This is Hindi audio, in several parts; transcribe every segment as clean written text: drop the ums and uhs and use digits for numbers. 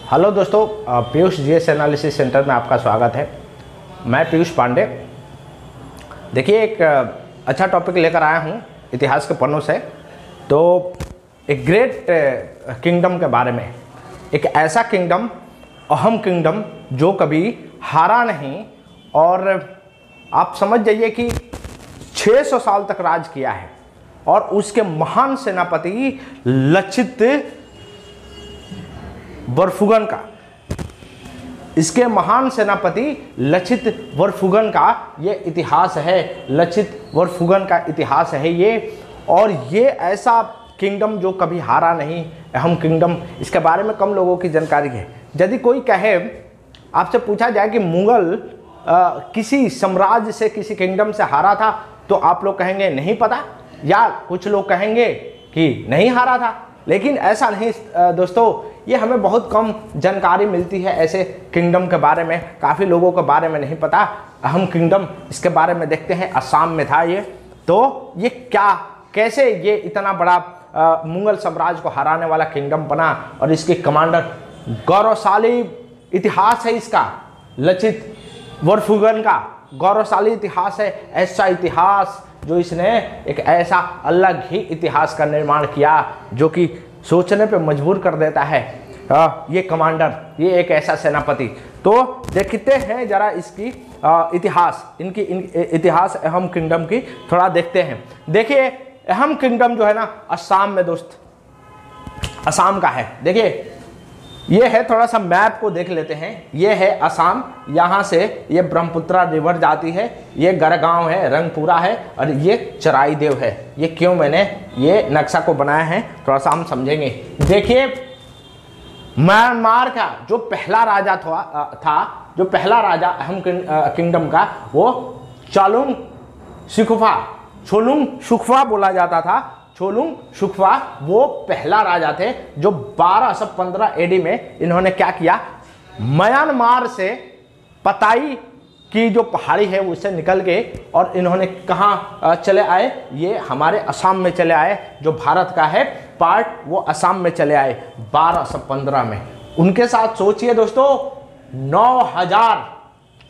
हेलो दोस्तों, पीयूष जीएस एनालिसिस सेंटर में आपका स्वागत है। मैं पीयूष पांडे। देखिए, एक अच्छा टॉपिक लेकर आया हूँ इतिहास के पन्नों से। तो एक ग्रेट किंगडम के बारे में, एक ऐसा किंगडम, अहम किंगडम जो कभी हारा नहीं, और आप समझ जाइए कि 600 साल तक राज किया है। और उसके महान सेनापति लचित वर्फुगन का, इसके महान सेनापति लचित वर्फुगन का ये इतिहास है। लचित वर्फुगन का इतिहास है ये। और ये ऐसा किंगडम जो कभी हारा नहीं, अहम किंगडम, इसके बारे में कम लोगों की जानकारी है। यदि कोई कहे, आपसे पूछा जाए कि मुगल किसी साम्राज्य से, किसी किंगडम से हारा था, तो आप लोग कहेंगे नहीं पता, या कुछ लोग कहेंगे कि नहीं हारा था। लेकिन ऐसा नहीं दोस्तों, ये हमें बहुत कम जानकारी मिलती है ऐसे किंगडम के बारे में। काफ़ी लोगों के बारे में नहीं पता अहम किंगडम। इसके बारे में देखते हैं। असम में था ये। तो ये कैसे ये इतना बड़ा मुगल साम्राज्य को हराने वाला किंगडम बना, और इसके कमांडर, गौरवशाली इतिहास है इसका, लचित वर्फुगन का गौरवशाली इतिहास है। ऐसा इतिहास जो इसने एक ऐसा अलग ही इतिहास का निर्माण किया जो कि सोचने पे मजबूर कर देता है। ये कमांडर, ये एक ऐसा सेनापति। तो देखते हैं जरा इसकी इतिहास, इनकी इतिहास अहम किंगडम की थोड़ा देखते हैं। देखिए, अहम किंगडम जो है ना, असम में दोस्त, असम का है। देखिए, ये है, थोड़ा सा मैप को देख लेते हैं। ये है असम। यहाँ से ये ब्रह्मपुत्रा रिवर जाती है, ये गढ़गांव है, रंगपुरा है, और ये चराईदेव है। ये क्यों मैंने ये नक्शा को बनाया है, थोड़ा सा हम समझेंगे। देखिए, म्यांमार का जो पहला राजा था, जो पहला राजा अहम किंगडम का, वो चोलुंग शुक्फा बोला जाता था। चोलुंग शुक्फा वो पहला राजा थे जो 1215 एडी में इन्होंने क्या किया, म्यांमार से पताई की जो पहाड़ी है उससे निकल के, और इन्होंने कहाँ चले आए, ये हमारे असम में चले आए। जो भारत का है पार्ट, वो असम में चले आए 1215 में। उनके साथ सोचिए दोस्तों, 9000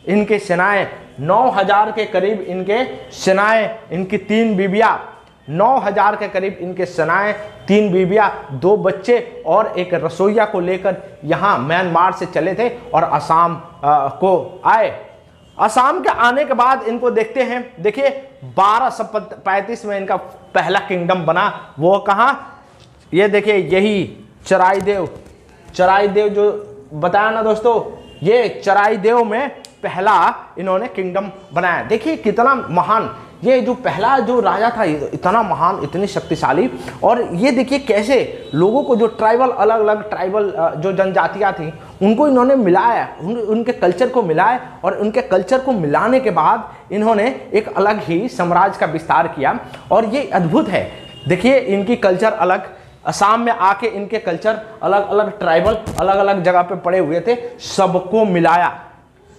इनके सेनाएं, 9000 के करीब इनके सेनाएं, इनकी 3 बीबियां, 9000 के करीब इनके सेनाएं, 3 बीबियां, 2 बच्चे और एक रसोइया को लेकर यहाँ म्यांमार से चले थे और असम को आए। असम के आने के बाद इनको देखते हैं। देखिए, 1235 में इनका पहला किंगडम बना। वो कहाँ, ये देखिए, यही चराईदेव जो बताया ना दोस्तों, ये चराईदेव में पहला इन्होंने किंगडम बनाया। देखिए कितना महान, ये जो पहला जो राजा था, इतना महान, इतनी शक्तिशाली। और ये देखिए कैसे लोगों को, जो ट्राइबल, अलग अलग ट्राइबल जो जनजातियां थी, उनको इन्होंने मिलाया, उनके कल्चर को मिलाया, और उनके कल्चर को मिलाने के बाद इन्होंने एक अलग ही साम्राज्य का विस्तार किया। और ये अद्भुत है। देखिए, इनकी कल्चर अलग, असम में आके इनके कल्चर अलग अलग, ट्राइबल अलग अलग जगह पे पड़े हुए थे, सबको मिलाया,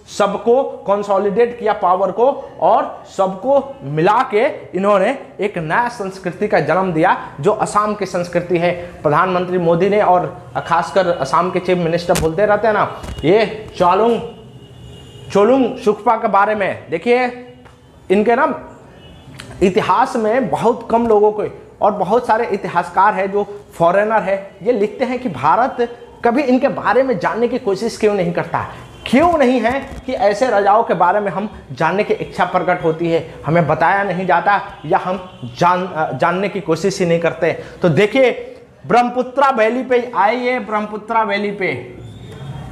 सबको कंसोलिडेट किया पावर को, और सबको मिला के इन्होंने एक नया संस्कृति का जन्म दिया जो असम की संस्कृति है। प्रधानमंत्री मोदी ने, और खासकर असम के चीफ मिनिस्टर बोलते रहते हैं ना, ये चोलुंग शुक्फा के बारे में। देखिए, इनके ना इतिहास में बहुत कम लोगों को, और बहुत सारे इतिहासकार हैं जो फॉरेनर है, ये लिखते हैं कि भारत कभी इनके बारे में जानने की कोशिश क्यों नहीं करता। क्यों नहीं है कि ऐसे राजाओं के बारे में हम जानने की इच्छा प्रकट होती है, हमें बताया नहीं जाता, या हम जानने की कोशिश ही नहीं करते। तो देखिए, ब्रह्मपुत्रा वैली पे आइए, ब्रह्मपुत्रा वैली पे,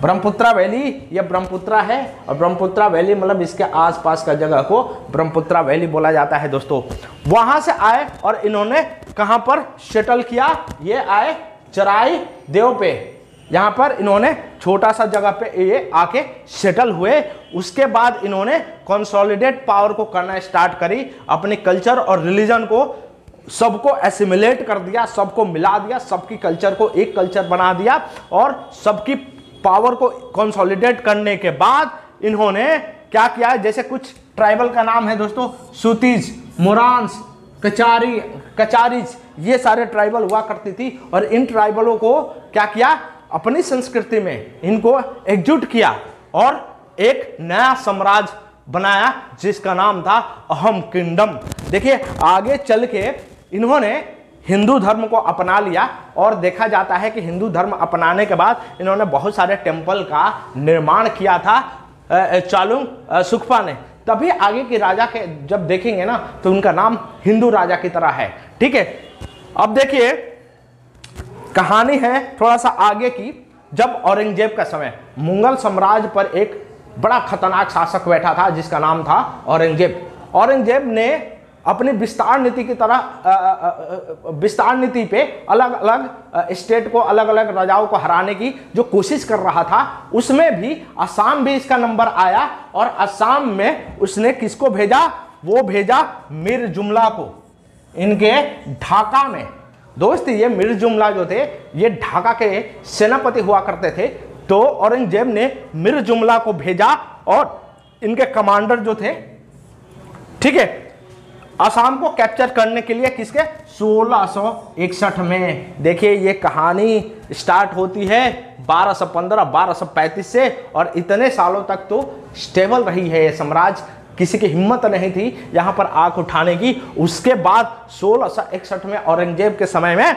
ब्रह्मपुत्रा वैली, ये ब्रह्मपुत्रा है, और ब्रह्मपुत्रा वैली मतलब इसके आसपास का जगह को ब्रह्मपुत्रा वैली बोला जाता है दोस्तों। वहां से आए और इन्होंने कहां पर सेटल किया, ये आए चराईदेव पे। यहाँ पर इन्होंने छोटा सा जगह पे ये आके सेटल हुए। उसके बाद इन्होंने कंसोलिडेट पावर को करना स्टार्ट करी, अपने कल्चर और रिलीजन को सबको एसिमिलेट कर दिया, सबको मिला दिया, सबकी कल्चर को एक कल्चर बना दिया, और सबकी पावर को कंसोलिडेट करने के बाद इन्होंने क्या किया, जैसे कुछ ट्राइबल का नाम है दोस्तों, सूतीज, मोरांस, कचारीज, ये सारे ट्राइबल हुआ करती थी। और इन ट्राइबलों को क्या किया, अपनी संस्कृति में इनको एकजुट किया और एक नया साम्राज्य बनाया जिसका नाम था अहम किंगडम। देखिए आगे चल के इन्होंने हिंदू धर्म को अपना लिया और देखा जाता है कि हिंदू धर्म अपनाने के बाद इन्होंने बहुत सारे टेंपल का निर्माण किया था चालुंग सुखपा ने। तभी आगे के राजा के जब देखेंगे ना तो उनका नाम हिंदू राजा की तरह है। ठीक है, अब देखिए कहानी है थोड़ा सा आगे की। जब औरंगजेब का समय, मुगल साम्राज्य पर एक बड़ा खतरनाक शासक बैठा था जिसका नाम था औरंगजेब। औरंगजेब ने अपनी विस्तार नीति की तरह विस्तार नीति पे अलग अलग स्टेट को, अलग अलग राजाओं को हराने की जो कोशिश कर रहा था, उसमें भी असम भी इसका नंबर आया। और असम में उसने किसको भेजा? वो भेजा मीर जुमला को, इनके ढाका में। दोस्त ये मीर जुमला जो थे ये ढाका के सेनापति हुआ करते थे। तो औरंगजेब ने मीर जुमला को भेजा और इनके कमांडर जो थे, ठीक है, असम को कैप्चर करने के लिए किसके 1661 में। देखिए ये कहानी स्टार्ट होती है 1215 1235 से और इतने सालों तक तो स्टेबल रही है ये साम्राज्य, किसी की हिम्मत नहीं थी यहाँ पर आंख उठाने की। उसके बाद 1661 में औरंगजेब के समय में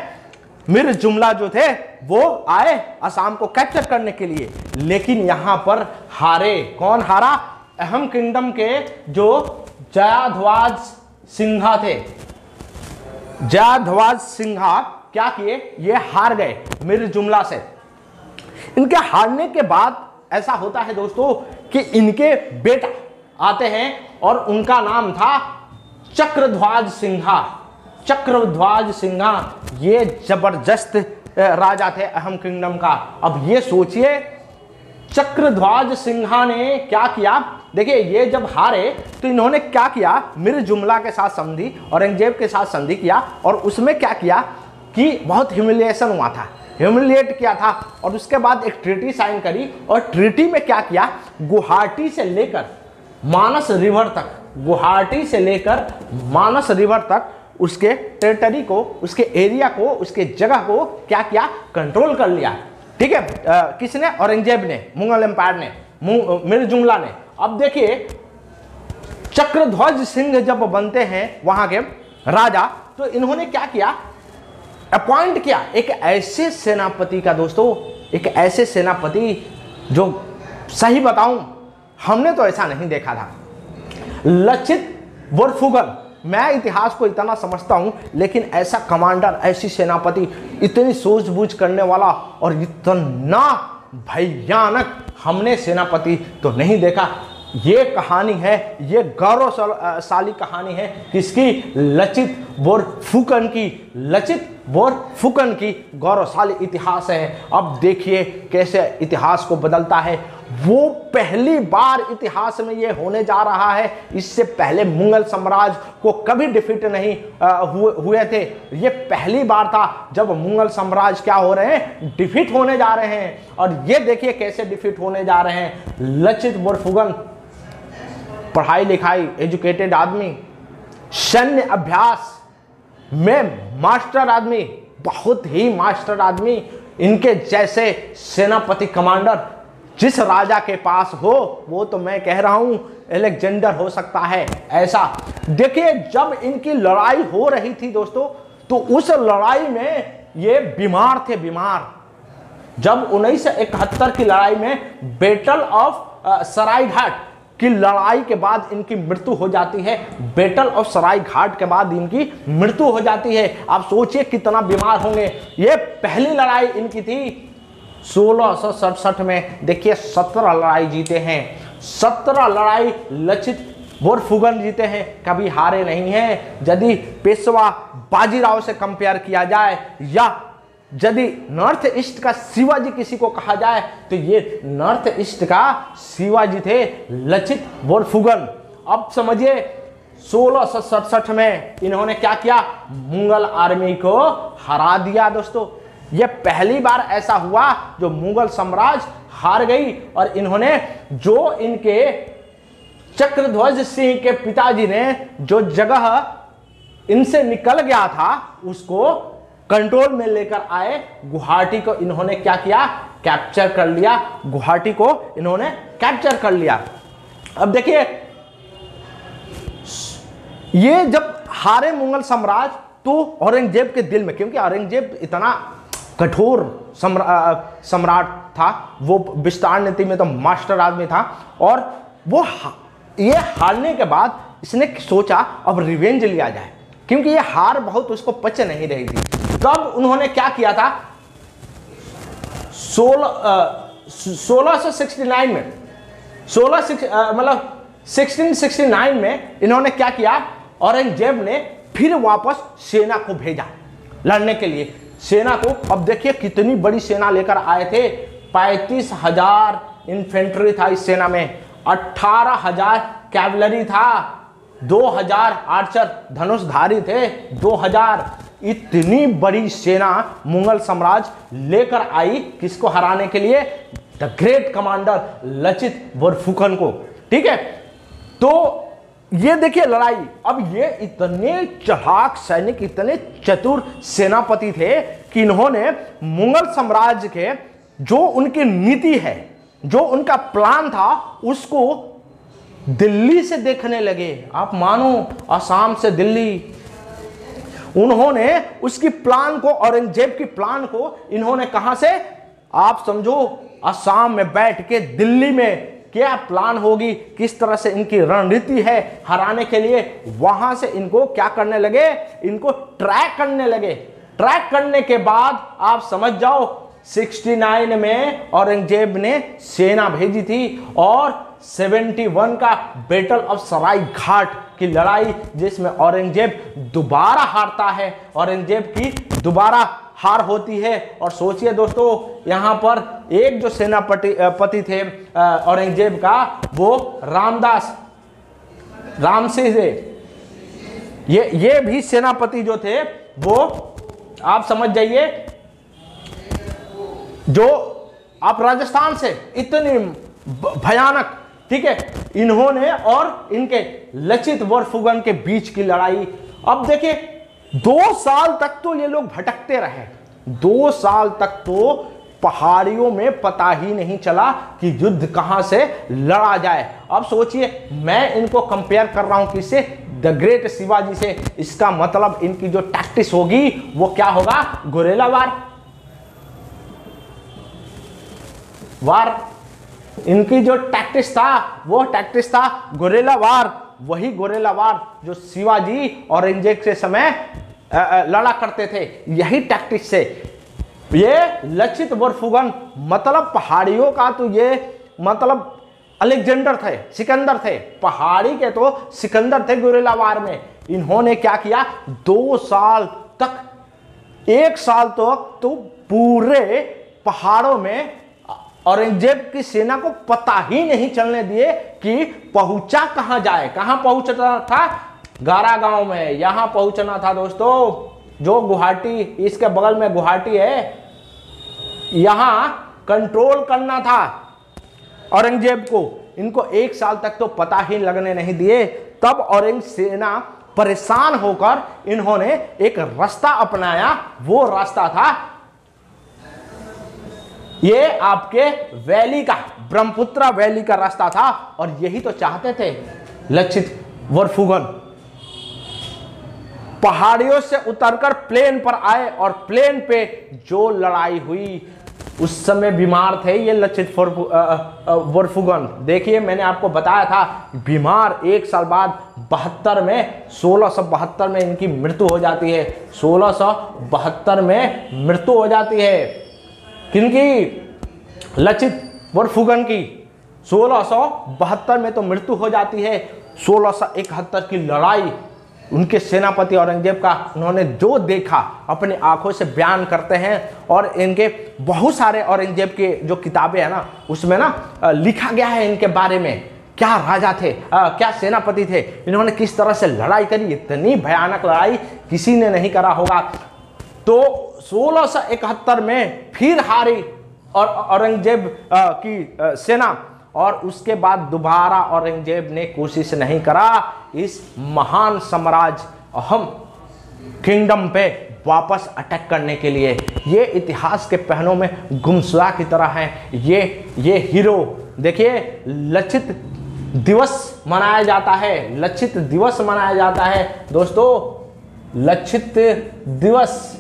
मीर जुमला जो थे वो आए असम को कैप्चर करने के लिए, लेकिन यहाँ पर हारे। कौन हारा? अहम किंगडम के जो जयाध्वज सिंघा थे। जयाध्वज सिंघा क्या किए? ये हार गए मीर जुमला से। इनके हारने के बाद ऐसा होता है दोस्तों कि इनके बेटा आते हैं और उनका नाम था चक्रध्वज सिंघा। चक्रध्वज सिंघा ये जबरदस्त राजा थे अहम किंगडम का। अब ये सोचिए चक्रध्वज सिंघा ने क्या किया। देखिए ये जब हारे तो इन्होंने क्या किया, मीर जुमला के साथ संधि, औरंगजेब के साथ संधि किया और उसमें क्या किया कि बहुत ह्यूमिलिएशन हुआ था, ह्यूमिलिएट किया था। और उसके बाद एक ट्रीटी साइन करी और ट्रीटी में क्या किया, गुवाहाटी से लेकर मानस रिवर तक, गुवाहाटी से लेकर मानस रिवर तक उसके टेरिटरी को, उसके एरिया को, उसके जगह को क्या किया, कंट्रोल कर लिया। ठीक है, किसने? औरंगजेब ने, मुगल एम्पायर ने, मीर जुमला ने। अब देखिए चक्रध्वज सिंह जब बनते हैं वहां के राजा तो इन्होंने क्या किया, अपॉइंट किया एक ऐसे सेनापति का। दोस्तों एक ऐसे सेनापति जो सही बताऊं हमने तो ऐसा नहीं देखा था, लचित बोरफुकन। मैं इतिहास को इतना समझता हूं लेकिन ऐसा कमांडर, ऐसी सेनापति, इतनी सूझबूझ करने वाला और इतना भयानक हमने सेनापति तो नहीं देखा। ये कहानी है, ये गौरवशाली कहानी है किसकी? लचित बोरफुकन की। लचित बोरफुकन की गौरवशाली इतिहास है। अब देखिए कैसे इतिहास को बदलता है। वो पहली बार इतिहास में ये होने जा रहा है, इससे पहले मुगल साम्राज्य को कभी डिफीट नहीं हुए थे। ये पहली बार था जब मुगल साम्राज्य क्या हो रहे हैं, डिफीट होने जा रहे हैं। और ये देखिए कैसे डिफीट होने जा रहे हैं। लचित बोरफुकन पढ़ाई लिखाई, एजुकेटेड आदमी, सैन्य अभ्यास में मास्टर आदमी, बहुत ही मास्टर आदमी। इनके जैसे सेनापति कमांडर जिस राजा के पास हो वो तो मैं कह रहा हूं अलेक्जेंडर हो सकता है। ऐसा देखिए जब इनकी लड़ाई हो रही थी दोस्तों तो उस लड़ाई में ये बीमार थे, बीमार। जब 1971 की लड़ाई में बैटल ऑफ सरायघाट की लड़ाई के बाद इनकी मृत्यु हो जाती है, बैटल ऑफ सरायघाट के बाद इनकी मृत्यु हो जाती है। आप सोचिए कितना बीमार होंगे। ये पहली लड़ाई इनकी थी 1667 में। देखिए 17 लड़ाई जीते हैं, 17 लड़ाई लचित बोरफुकन जीते हैं, कभी हारे नहीं हैं। यदि पेशवा बाजीराव से कंपेयर किया जाए या यदि नॉर्थ ईस्ट का शिवाजी किसी को कहा जाए तो ये नॉर्थ ईस्ट का शिवाजी थे, लचित बोरफुकन। अब समझिए 1667 में इन्होंने क्या किया, मुगल आर्मी को हरा दिया। दोस्तों ये पहली बार ऐसा हुआ जो मुगल साम्राज्य हार गई और इन्होंने जो इनके चक्रध्वज सिंह के पिताजी ने जो जगह इनसे निकल गया था उसको कंट्रोल में लेकर आए। गुवाहाटी को इन्होंने क्या किया, कैप्चर कर लिया। गुवाहाटी को इन्होंने कैप्चर कर लिया। अब देखिए, ये जब हारे मुगल साम्राज्य तो औरंगजेब के दिल में, क्योंकि औरंगजेब इतना कठोर सम्राट था, वो विस्तार नीति में तो मास्टर आदमी था, और वो ये हारने के बाद इसने सोचा अब रिवेंज लिया जाए, क्योंकि ये हार बहुत उसको पच नहीं रही थी। तब उन्होंने क्या किया था, 1669 में 1669 में इन्होंने क्या किया, औरंगजेब ने फिर वापस सेना को भेजा लड़ने के लिए। सेना को, अब देखिए कितनी बड़ी सेना लेकर आए थे। 35,000 इन्फेंट्री था इस सेना में, 18,000 कैवलरी था, 2,000 आर्चर धनुषधारी थे, 2,000। इतनी बड़ी सेना मुगल साम्राज्य लेकर आई किसको हराने के लिए, the great commander Lachit Borphukan को। ठीक है, तो ये देखिए लड़ाई। अब ये इतने चालाक सैनिक, इतने चतुर सेनापति थे कि इन्होंने मुगल साम्राज्य के जो उनकी नीति है, जो उनका प्लान था, उसको दिल्ली से देखने लगे। आप मानो, असम से दिल्ली, उन्होंने उसकी प्लान को, औरंगजेब की प्लान को इन्होंने कहां से, आप समझो असम में बैठ के दिल्ली में क्या प्लान होगी, किस तरह से इनकी रणनीति है हराने के लिए, वहां से इनको क्या करने लगे, इनको ट्रैक करने लगे। ट्रैक करने के बाद आप समझ जाओ 69 में औरंगजेब ने सेना भेजी थी, और 71 का बैटल ऑफ सराय घाट की लड़ाई, जिसमें औरंगजेब दोबारा हारता है, औरंगजेब की दोबारा हार होती है। और सोचिए दोस्तों, यहां पर एक जो सेनापति थे औरंगजेब का, वो रामदास रामसिंह थे। ये भी सेनापति जो थे, वो आप समझ जाइए, जो आप राजस्थान से, इतनी भयानक, ठीक है, इन्होंने और इनके लचित बरफुकन के बीच की लड़ाई। अब देखिए 2 साल तक तो ये लोग भटकते रहे, 2 साल तक तो पहाड़ियों में पता ही नहीं चला कि युद्ध कहां से लड़ा जाए। अब सोचिए, मैं इनको कंपेयर कर रहा हूं किससे, द ग्रेट शिवाजी से। इसका मतलब इनकी जो टैक्टिक्स होगी वो क्या होगा, गुरेला वार। इनकी जो टैक्टिक्स था वो टैक्टिक्स था गुरेला वार। वही गुरेला वार जो शिवाजी औरंगजेब के समय लड़ा करते थे, यही टैक्टिक्स से। ये लचित बरफुकन मतलब पहाड़ियों का तो ये मतलब अलेक्जेंडर थे, सिकंदर थे, पहाड़ी के तो सिकंदर थे गुरेला वार में। इन्होंने क्या किया, 2 साल तक, 1 साल तक तो पूरे पहाड़ों में औरंगजेब की सेना को पता ही नहीं चलने दिए कि पहुंचा कहां जाए। कहां पहुंचना था, गारा गांव में, यहां पहुंचना था दोस्तों। जो गुवाहाटी, इसके बगल में गुवाहाटी है, यहां कंट्रोल करना था औरंगजेब को। इनको 1 साल तक तो पता ही लगने नहीं दिए। तब औरंग सेना परेशान होकर इन्होंने एक रास्ता अपनाया। वो रास्ता था ये आपके वैली का, ब्रह्मपुत्र वैली का रास्ता था, और यही तो चाहते थे लचित बरफुकन। पहाड़ियों से उतरकर प्लेन पर आए, और प्लेन पे जो लड़ाई हुई, उस समय बीमार थे ये लचित बरफुकन। देखिए, मैंने आपको बताया था बीमार, 1 साल बाद 72 में, 1672 में इनकी मृत्यु हो जाती है। 1672 में मृत्यु हो जाती है किनकी, लचित बरफुकन की। 1672 में तो मृत्यु हो जाती है। 1671 की लड़ाई, उनके सेनापति औरंगजेब का, उन्होंने जो देखा अपनी आंखों से बयान करते हैं। और इनके बहुत सारे औरंगजेब के जो किताबें हैं ना, उसमें ना लिखा गया है इनके बारे में, क्या राजा थे, क्या सेनापति थे, इन्होंने किस तरह से लड़ाई करी। इतनी भयानक लड़ाई किसी ने नहीं करा होगा। तो 1671 में फिर हारी और औरंगजेब की सेना, और उसके बाद दोबारा औरंगजेब ने कोशिश नहीं करा इस महान साम्राज्य, अहम किंगडम पे वापस अटैक करने के लिए। ये इतिहास के पन्नों में गुमसुदा की तरह है। ये हीरो देखिए, लचित दिवस मनाया जाता है, लचित दिवस मनाया जाता है दोस्तों। लचित दिवस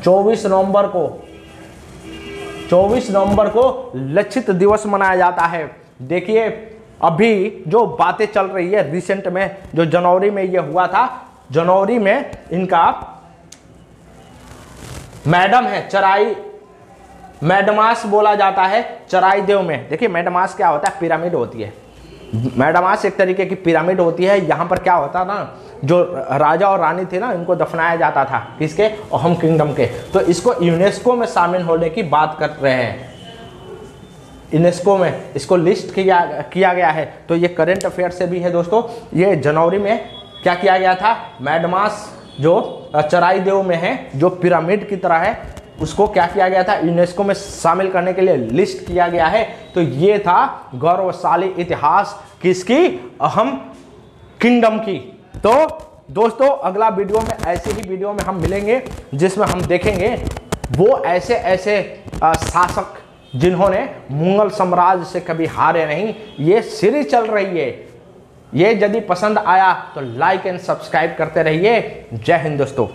24 नवंबर को लचित दिवस मनाया जाता है। देखिए अभी जो बातें चल रही है रिसेंट में, जो जनवरी में ये हुआ था, जनवरी में इनका मैडम है चराई, मैडमास बोला जाता है चराई देव में। देखिए मैडमास क्या होता है, पिरामिड होती है। मैडमास एक तरीके की पिरामिड होती है। यहाँ पर क्या होता ना, जो राजा और रानी थे ना, इनको दफनाया जाता था, किसके, अहोम किंगडम के। तो इसको यूनेस्को में शामिल होने की बात कर रहे हैं, यूनेस्को में इसको लिस्ट किया गया है। तो ये करंट अफेयर से भी है दोस्तों। ये जनवरी में क्या किया गया था, मैडमास जो चराई देव में है, जो पिरामिड की तरह है, उसको क्या किया गया था, यूनेस्को में शामिल करने के लिए लिस्ट किया गया है। तो ये था गौरवशाली इतिहास किसकी, अहोम किंगडम की। तो दोस्तों अगला वीडियो में, ऐसे ही वीडियो में हम मिलेंगे जिसमें हम देखेंगे वो ऐसे शासक जिन्होंने मुगल साम्राज्य से कभी हारे नहीं। ये सीरीज चल रही है। ये यदि पसंद आया तो लाइक एंड सब्सक्राइब करते रहिए। जय हिंद दोस्तों।